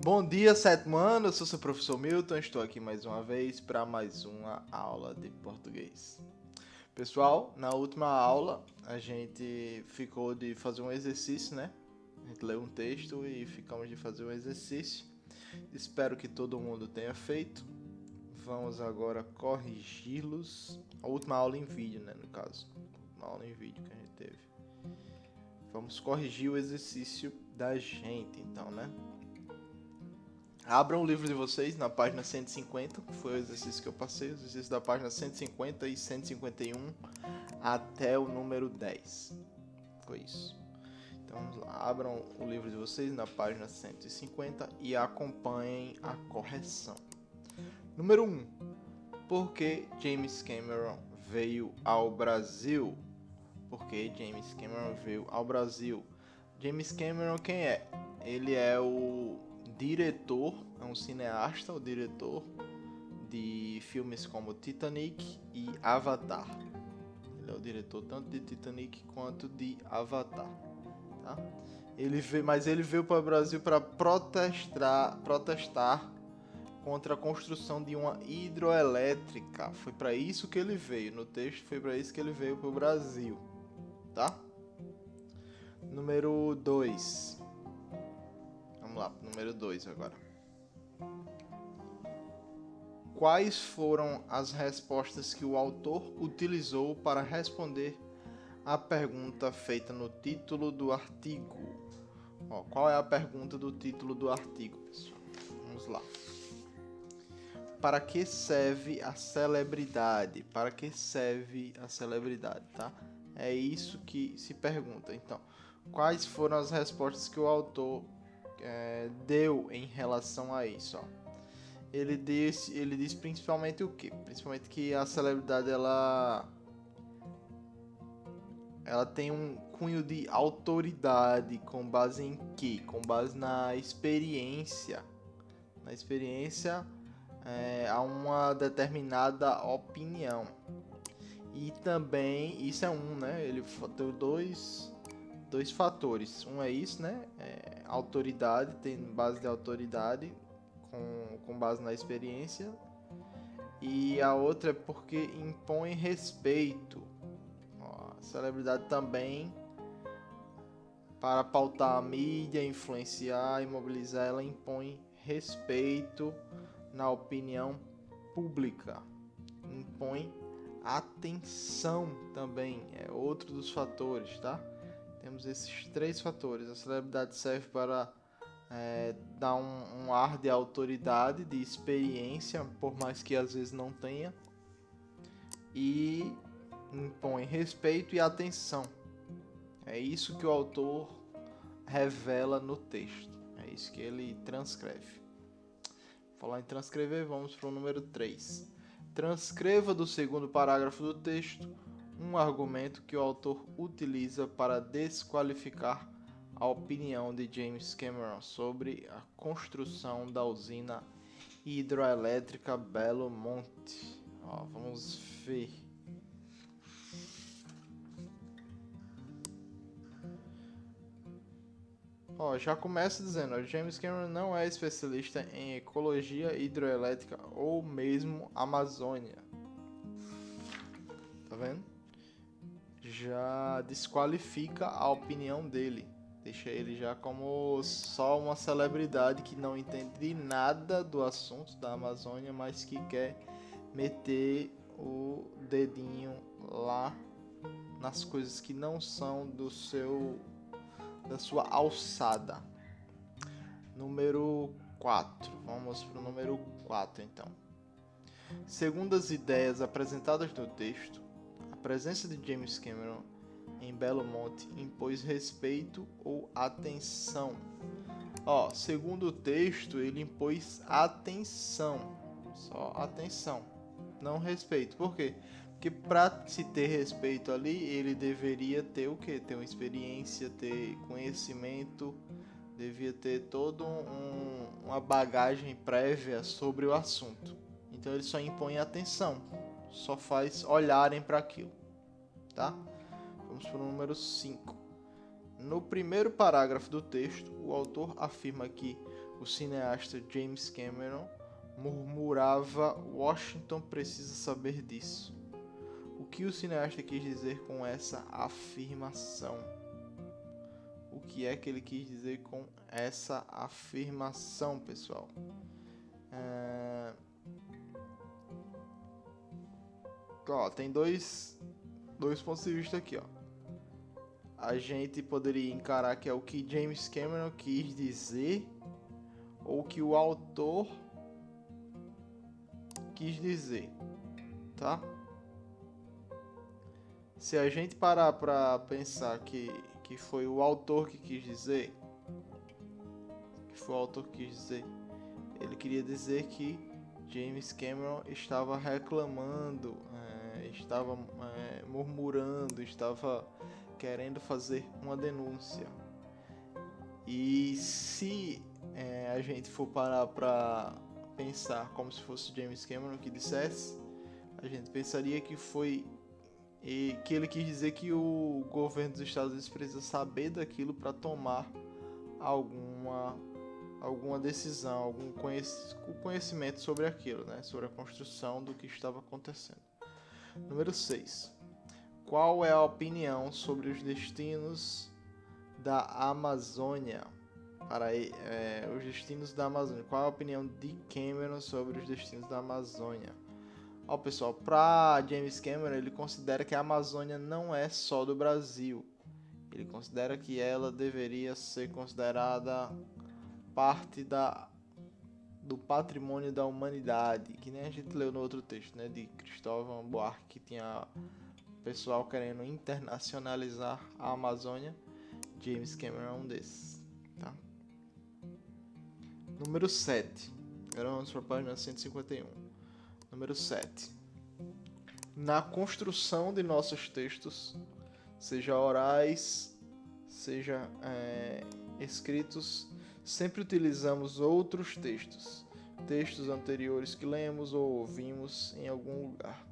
Bom dia, sétimo ano, eu sou seu professor Milton, estou aqui mais uma vez para mais uma aula de português. Pessoal, na última aula a gente ficou de fazer um exercício, né? A gente leu um texto e ficamos de fazer um exercício. Espero que todo mundo tenha feito. Vamos agora corrigi-los. A última aula em vídeo, né, no caso. Uma aula em vídeo que a gente teve. Vamos corrigir o exercício da gente, então, né? Abram o livro de vocês na página 150, que foi o exercício que eu passei, o exercício da página 150 e 151 até o número 10. Foi isso. Então vamos lá, abram o livro de vocês na página 150 e acompanhem a correção. Número 1. Por que James Cameron veio ao Brasil? Por que James Cameron veio ao Brasil? James Cameron quem é? Ele é o diretor, é um cineasta, o diretor de filmes como Titanic e Avatar. Ele é o diretor tanto de Titanic quanto de Avatar, tá? Mas ele veio para o Brasil para protestar contra a construção de uma hidroelétrica. Foi para isso que ele veio. No texto foi para isso que ele veio para o Brasil, tá? Número 2. Vamos lá, número 2 agora. Quais foram as respostas que o autor utilizou para responder a pergunta feita no título do artigo? Qual é a pergunta do título do artigo, pessoal? Vamos lá. Para que serve a celebridade? Para que serve a celebridade, tá? É isso que se pergunta. Então, quais foram as respostas que o autor deu em relação a isso? Ele diz principalmente o quê? Principalmente que a celebridade ela tem um cunho de autoridade com base em quê? Com base na experiência. Na experiência a uma determinada opinião. E também, isso é né? Ele deu dois fatores. Um é isso, né? Autoridade, tem base de autoridade com base na experiência. E a outra é porque impõe respeito. A celebridade também, para pautar a mídia, influenciar e mobilizar, ela impõe respeito na opinião pública. Impõe atenção também, é outro dos fatores, tá? Temos esses três fatores. A celebridade serve para dar um ar de autoridade, de experiência, por mais que às vezes não tenha, e impõe respeito e atenção. É isso que o autor revela no texto, é isso que ele transcreve. Falar em transcrever, vamos para o número 3. Transcreva do segundo parágrafo do texto um argumento que o autor utiliza para desqualificar a opinião de James Cameron sobre a construção da usina hidroelétrica Belo Monte. Vamos ver. Já começa dizendo, James Cameron não é especialista em ecologia hidroelétrica ou mesmo Amazônia. Tá vendo? Já desqualifica a opinião dele. Deixa ele já como só uma celebridade que não entende nada do assunto da Amazônia, mas que quer meter o dedinho lá nas coisas que não são da sua alçada. Número 4. Vamos para o número 4 então. Segundo as ideias apresentadas no texto, a presença de James Cameron em Belo Monte impôs respeito ou atenção. Segundo o texto, ele impôs atenção. Só atenção, não respeito. Por quê? Porque para se ter respeito ali, ele deveria ter o quê? Ter uma experiência, ter conhecimento, devia ter toda uma bagagem prévia sobre o assunto. Então ele só impõe atenção, só faz olharem para aquilo, tá? Vamos para o número 5. No primeiro parágrafo do texto, o autor afirma que o cineasta James Cameron murmurava: Washington precisa saber disso. O que o cineasta quis dizer com essa afirmação? O que é que ele quis dizer com essa afirmação, pessoal? Tem dois pontos de vista aqui, ó. A gente poderia encarar que é o que James Cameron quis dizer ou que o autor quis dizer, tá? Se a gente parar para pensar que foi o autor que quis dizer, ele queria dizer que James Cameron estava reclamando, estava murmurando, estava querendo fazer uma denúncia. E se a gente for parar para pensar como se fosse James Cameron que dissesse, a gente pensaria que foi que ele quis dizer que o governo dos Estados Unidos precisa saber daquilo para tomar alguma decisão, algum conhecimento sobre aquilo, né? Sobre a construção do que estava acontecendo. Número 6. Qual é a opinião sobre os destinos da Amazônia? Os destinos da Amazônia. Qual é a opinião de Cameron sobre os destinos da Amazônia? Pessoal, para James Cameron, ele considera que a Amazônia não é só do Brasil. Ele considera que ela deveria ser considerada parte do patrimônio da humanidade, que nem a gente leu no outro texto, né, de Cristóvão Buarque, que tinha pessoal querendo internacionalizar a Amazônia. James Cameron é um desses, tá? Número 7. Agora vamos para a página 151. Número 7. Na construção de nossos textos, seja orais, seja escritos, sempre utilizamos outros textos anteriores que lemos ou ouvimos em algum lugar.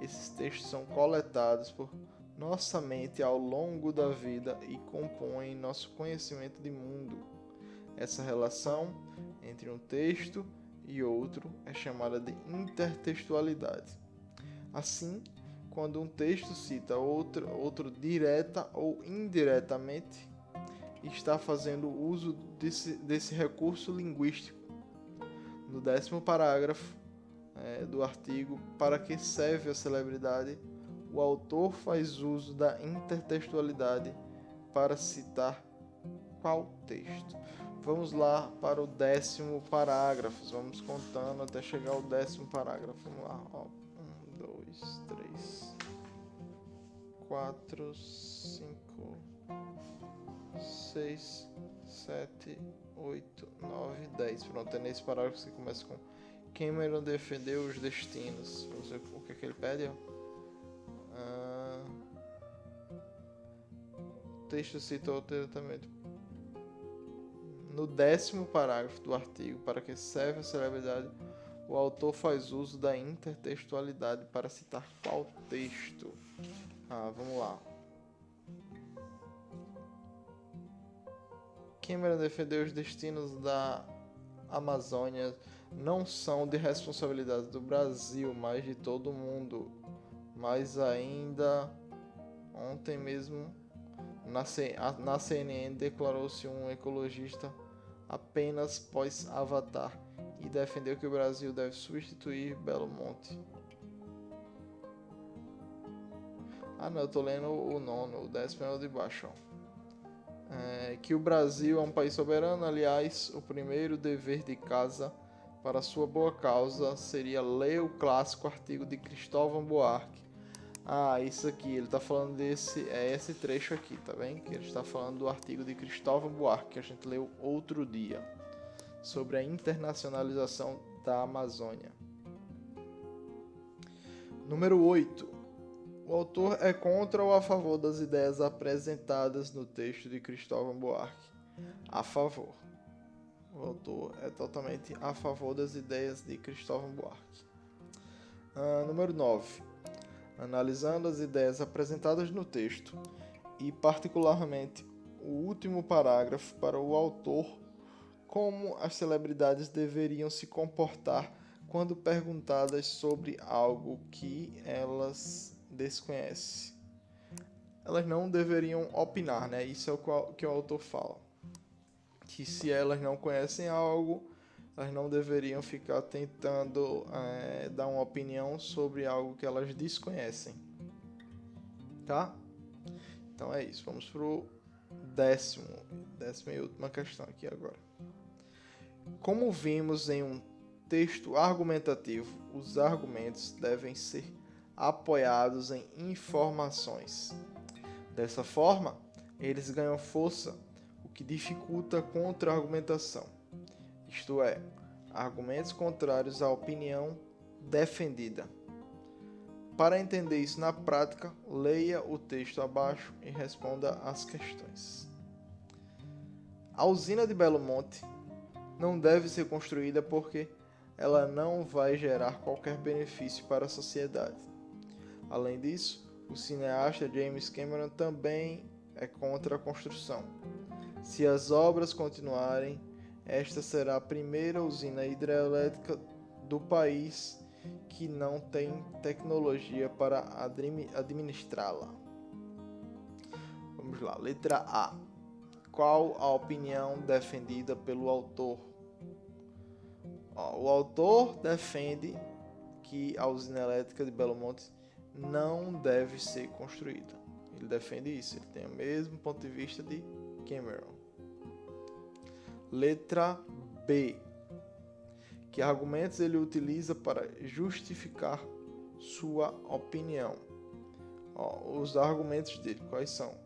Esses textos são coletados por nossa mente ao longo da vida e compõem nosso conhecimento de mundo. Essa relação entre um texto e outro é chamada de intertextualidade. Assim, quando um texto cita outro direta ou indiretamente, está fazendo uso desse recurso linguístico. No 10º parágrafo do artigo, para que serve a celebridade, o autor faz uso da intertextualidade para citar qual texto? Vamos lá para o 10º parágrafo. Vamos contando até chegar ao 10º parágrafo. Vamos lá. 1, 2, 3, 4, 5, 6, 7, 8, 9, 10. Pronto, é nesse parágrafo que começa com Cameron defendeu os destinos. Vamos ver o que ele pede. O texto cita diretamente. No 10º parágrafo do artigo, para que serve a celebridade, o autor faz uso da intertextualidade para citar qual texto? Vamos lá. Cameron defendeu os destinos da Amazônia não são de responsabilidade do Brasil, mas de todo mundo. Mas ainda ontem mesmo na CNN declarou-se um ecologista apenas pós-Avatar e defendeu que o Brasil deve substituir Belo Monte. Não, eu tô lendo o 9º, o 10º é o de baixo. Que o Brasil é um país soberano, aliás, o primeiro dever de casa para sua boa causa seria ler o clássico artigo de Cristóvão Buarque. Isso aqui, ele tá falando esse trecho aqui, tá bem? Que ele está falando do artigo de Cristóvão Buarque, que a gente leu outro dia, sobre a internacionalização da Amazônia. Número 8. O autor é contra ou a favor das ideias apresentadas no texto de Cristóvão Buarque? A favor. O autor é totalmente a favor das ideias de Cristóvão Buarque. Número 9. Analisando as ideias apresentadas no texto, e particularmente o último parágrafo, para o autor como as celebridades deveriam se comportar quando perguntadas sobre algo que elas desconhecem. Elas não deveriam opinar, né? Isso é o que o autor fala. Que se elas não conhecem algo, elas não deveriam ficar tentando dar uma opinião sobre algo que elas desconhecem. Tá? Então é isso. Vamos pro décima e última questão aqui agora. Como vimos em um texto argumentativo, os argumentos devem ser apoiados em informações. Dessa forma, eles ganham força, o que dificulta a contra-argumentação, isto é, argumentos contrários à opinião defendida. Para entender isso na prática, leia o texto abaixo e responda as questões. A usina de Belo Monte não deve ser construída porque ela não vai gerar qualquer benefício para a sociedade. Além disso, o cineasta James Cameron também é contra a construção. Se as obras continuarem, esta será a primeira usina hidrelétrica do país que não tem tecnologia para administrá-la. Vamos lá, letra A. Qual a opinião defendida pelo autor? O autor defende que a usina elétrica de Belo Monte não deve ser construída. Ele defende isso, ele tem o mesmo ponto de vista de Cameron. Letra B. Que argumentos ele utiliza para justificar sua opinião? Os argumentos dele, quais são?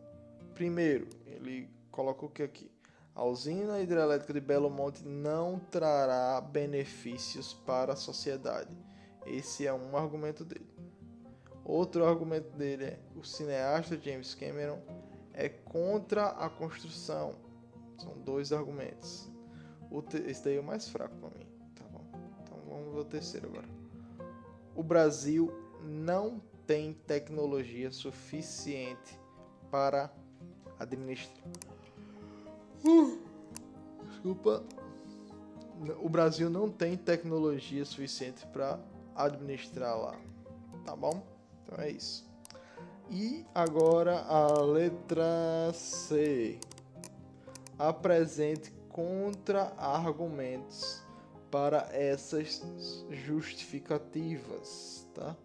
Primeiro, ele coloca o que aqui? A usina hidrelétrica de Belo Monte não trará benefícios para a sociedade. Esse é um argumento dele. Outro argumento dele é: o cineasta James Cameron é contra a construção. São dois argumentos. Esse daí é o mais fraco para mim. Tá bom. Então vamos ver o terceiro agora. O Brasil não tem tecnologia suficiente para administrar. Desculpa. O Brasil não tem tecnologia suficiente para administrar lá. Tá bom? Então é isso. E agora a letra C. Apresente contra-argumentos para essas justificativas, tá?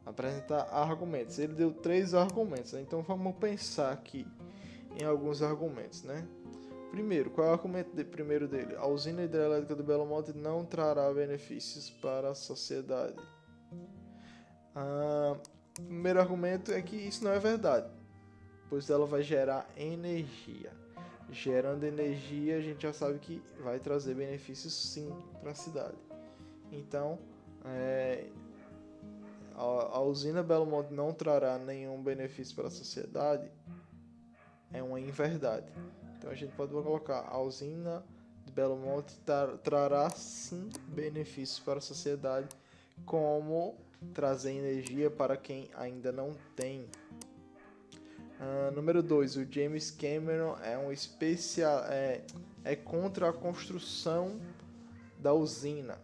Apresentar argumentos. Ele deu 3 argumentos, né? Então vamos pensar aqui em alguns argumentos, né? Primeiro, qual é o argumento primeiro dele? A usina hidrelétrica do Belo Monte não trará benefícios para a sociedade. O primeiro argumento é que isso não é verdade, pois ela vai gerar energia. Gerando energia, a gente já sabe que vai trazer benefícios sim para a cidade. Então, a usina Belo Monte não trará nenhum benefício para a sociedade, é uma inverdade. Então a gente pode colocar: a usina de Belo Monte trará sim benefícios para a sociedade, como trazer energia para quem ainda não tem. Número 2, o James Cameron é contra a construção da usina.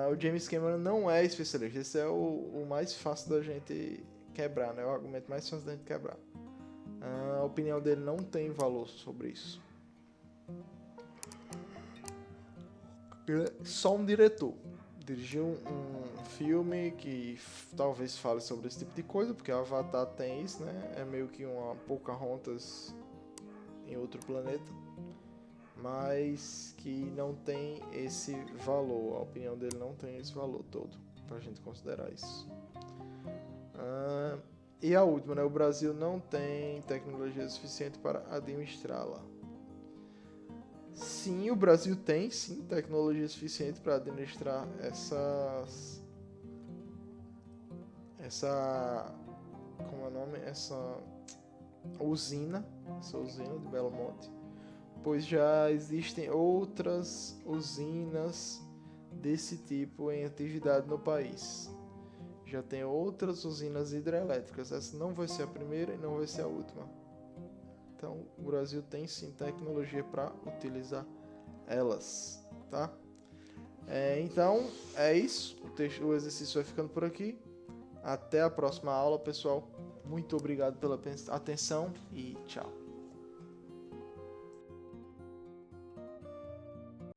O James Cameron não é especialista. Esse é o mais fácil da gente quebrar, né? O argumento mais fácil da gente quebrar. A opinião dele não tem valor sobre isso. Só um diretor dirigiu um filme que talvez fale sobre esse tipo de coisa, porque Avatar tem isso, né? É meio que uma Pocahontas em outro planeta, mas que não tem esse valor. A opinião dele não tem esse valor todo pra gente considerar isso. E a última, né? O Brasil não tem tecnologia suficiente para administrá-la. Sim, o Brasil tem sim tecnologia suficiente para administrar essa usina de Belo Monte, pois já existem outras usinas desse tipo em atividade no país. Já tem outras usinas hidrelétricas. Essa não vai ser a primeira e não vai ser a última. Então, o Brasil tem sim tecnologia para utilizar elas, tá? Então, é isso. O exercício vai ficando por aqui. Até a próxima aula, pessoal. Muito obrigado pela atenção e tchau.